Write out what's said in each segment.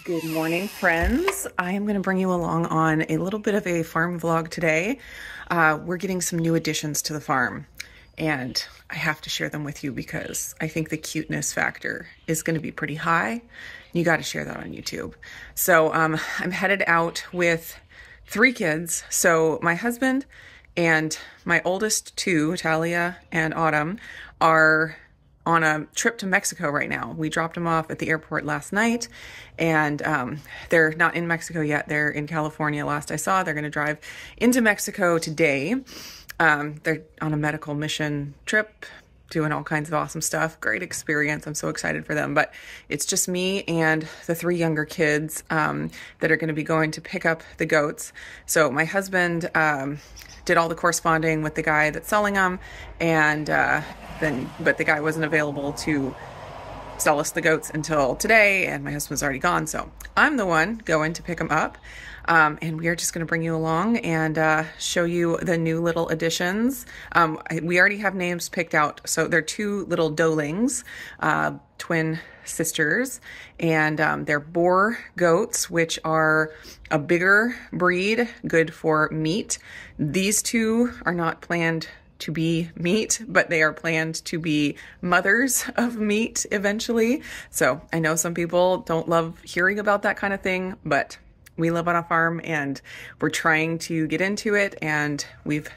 Good morning, friends. I am going to bring you along on a little bit of a farm vlog today. We're getting some new additions to the farm, and I have to share them with you because I think the cuteness factor is going to be pretty high. You got to share that on YouTube. So I'm headed out with 3 kids. So my husband and my oldest 2, Talia and Autumn, are on a trip to Mexico right now. We dropped them off at the airport last night, and they're not in Mexico yet. They're in California last I saw. They're going to drive into Mexico today. They're on a medical mission trip, doing all kinds of awesome stuff. Great experience. I'm so excited for them. But it's just me and the 3 younger kids that are going to be going to pick up the goats. So my husband did all the corresponding with the guy that's selling them, and but the guy wasn't available to sell us the goats until today, and my husband's already gone, so I'm the one going to pick them up. And we are just going to bring you along and show you the new little additions. We already have names picked out. So they're 2 little doelings, twin sisters, and they're boar goats, which are a bigger breed, good for meat. These 2 are not planned to be meat, but they are planned to be mothers of meat eventually. So I know some people don't love hearing about that kind of thing, but we live on a farm and we're trying to get into it, and we've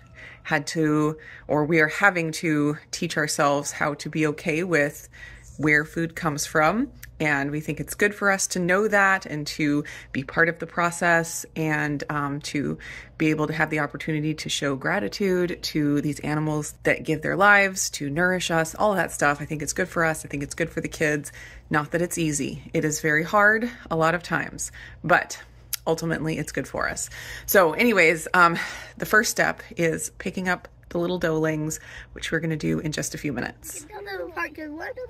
had to, or we are having to teach ourselves how to be okay with where food comes from. And we think it's good for us to know that and to be part of the process, and to be able to have the opportunity to show gratitude to these animals that give their lives to nourish us, all of that stuff. I think it's good for us. I think it's good for the kids. Not that it's easy. It is very hard a lot of times, but ultimately it's good for us. So anyways, the first step is picking up the little doelings, which we're going to do in just a few minutes. One of them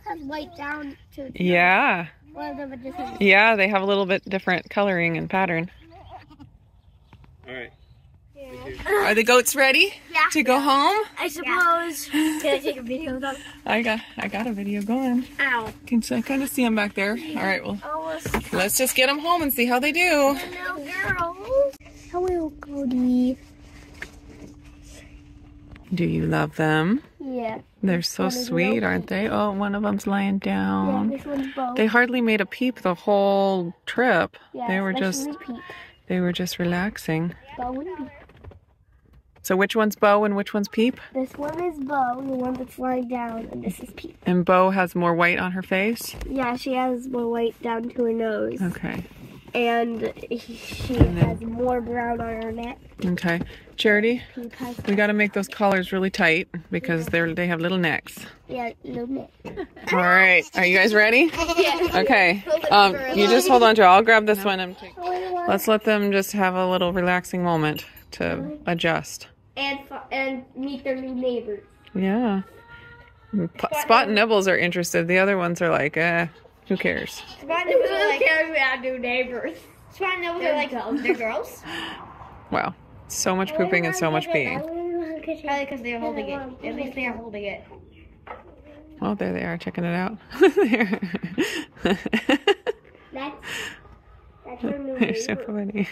has white down to yeah. One of them just has... Yeah, they have a little bit different coloring and pattern. All right. Yeah. Are the goats ready to go home? I suppose. Can I take a video of them? I got a video going. Ow. Can I kind of see them back there? All right, well, let's just get them home and see how they do. Hello, girls. Hello, Cody. Do you love them? Yeah. They're so sweet, aren't they? Oh, one of them's lying down. Yeah, this one's Bo. They hardly made a peep the whole trip. Yeah, they were just relaxing. Bo and Peep. So which one's Bo and which one's Peep? This one is Bo, the one that's lying down, and this is Peep. And Bo has more white on her face? Yeah, she has more white down to her nose. Okay. And she has more brown on her neck. Okay. Charity, we got to make those collars really tight because they have little necks. Yeah, little neck. All right. Are you guys ready? Yeah. Okay. You just hold on to it. I'll grab this one and let's let them just have a little relaxing moment to adjust. And meet their new neighbors. Yeah. Spot and Nibbles are interested. The other ones are like, who cares? Spot and Nibbles are like, our new neighbors. Spot and Nibbles are like, they're girls. Wow. So much pooping and so much peeing. Probably because they're holding it. At least they are holding it. Oh, there they are, checking it out. That's her new They're so funny.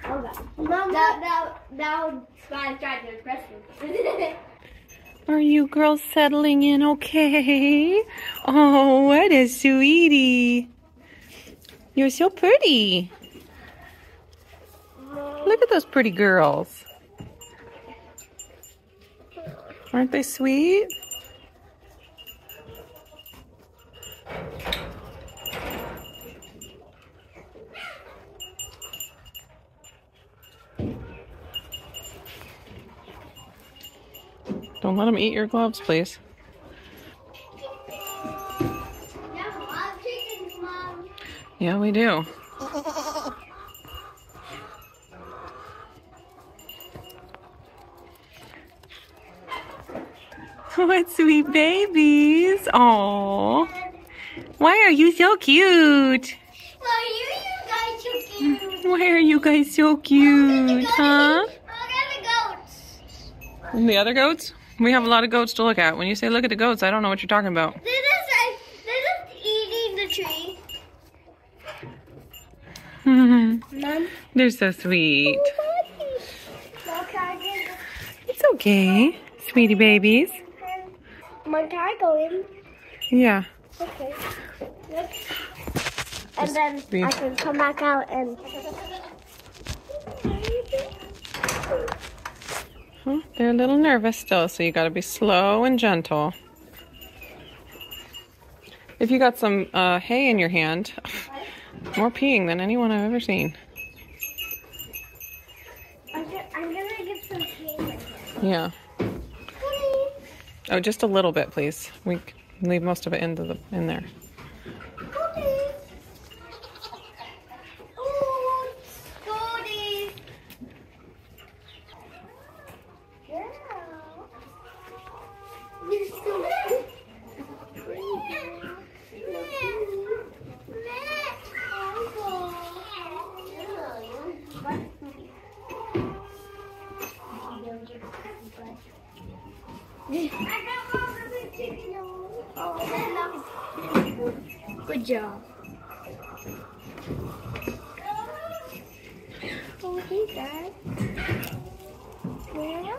Oh, God. Now, Spot is trying to impress me. Are you girls settling in okay? Oh, what a sweetie. You're so pretty. Look at those pretty girls. Aren't they sweet? Don't let them eat your gloves, please. Yeah, we do. What sweet babies. Aww. Why are you so cute? Why are you guys so cute? Why are you guys so cute, huh? Look at the goats. And the other goats? We have a lot of goats to look at. When you say look at the goats, I don't know what you're talking about. They're just eating the tree. Mom? They're so sweet. Okay. It's okay, sweetie babies. Mom, can I go in? Yeah. Okay. And then I can come back out and... Huh, they're a little nervous still, so you got to be slow and gentle. If you got some hay in your hand, more peeing than anyone I've ever seen. I'm gonna get some hay. Yeah. Oh, just a little bit, please. We can leave most of it in there. Good job. Oh, hey, Dad. Yeah.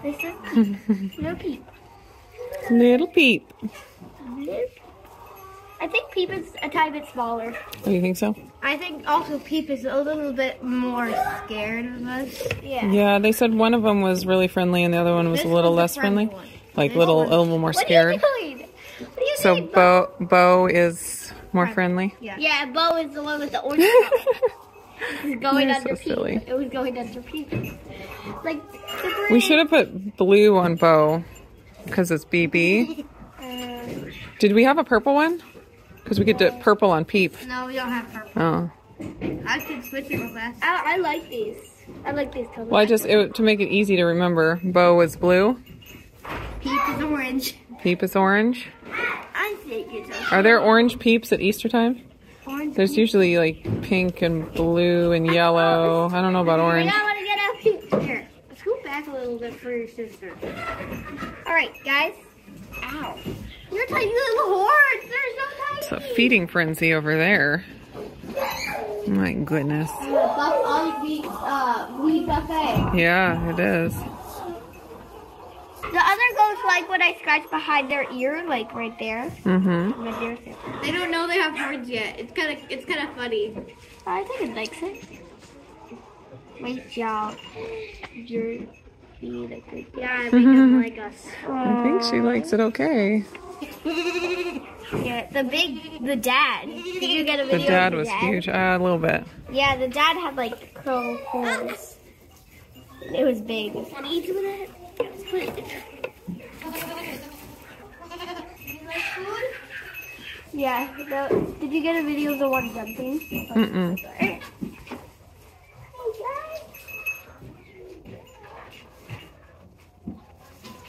This is Little Peep. Little Peep. I think Peep is a tiny bit smaller. Oh, you think so? I think also Peep is a little bit more scared of us. Yeah. Yeah, they said one of them was really friendly and the other one was a little less friendly. Like a little more scared. What are you doing? What are you So doing, Bo is more friendly? Yeah, Bo is the one with the orange color. It's going You're under so Peep. silly. It was going under Peep. Like, We should have put blue on Bo because it's BB. Did we have a purple one? Because we could do purple on Peep. No, we don't have purple. Oh. I could switch it real fast. I like these. I like these colors. Well, to make it easy to remember, Bo was blue. Peep is orange. Peep is orange. I think it's okay. Are there orange Peeps at Easter time? Orange. There's usually like pink and blue and yellow. I don't know about orange. I want to get a peep. Here, scoot back a little bit for your sister. All right, guys. Ow. You're tiny little horse. They're so tiny. It's a feeding frenzy over there. My goodness. Wheat buffet. Yeah, it is. The other goes like when I scratch behind their ear, like right there. Mm-hmm. They don't know they have horns yet. It's kind of funny. I think it likes it. Great job. You're being a good. Yeah, I think it like us. I think she likes it okay. Yeah, the dad. Did you get a video? The dad was huge. A little bit. Yeah, the dad had like curl horns. It was big. Can you do that? Put it there. Yeah. Did you get a video of the one jumping? Mm-mm.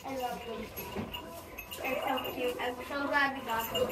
I love them. They're so cute. I'm so glad we got them.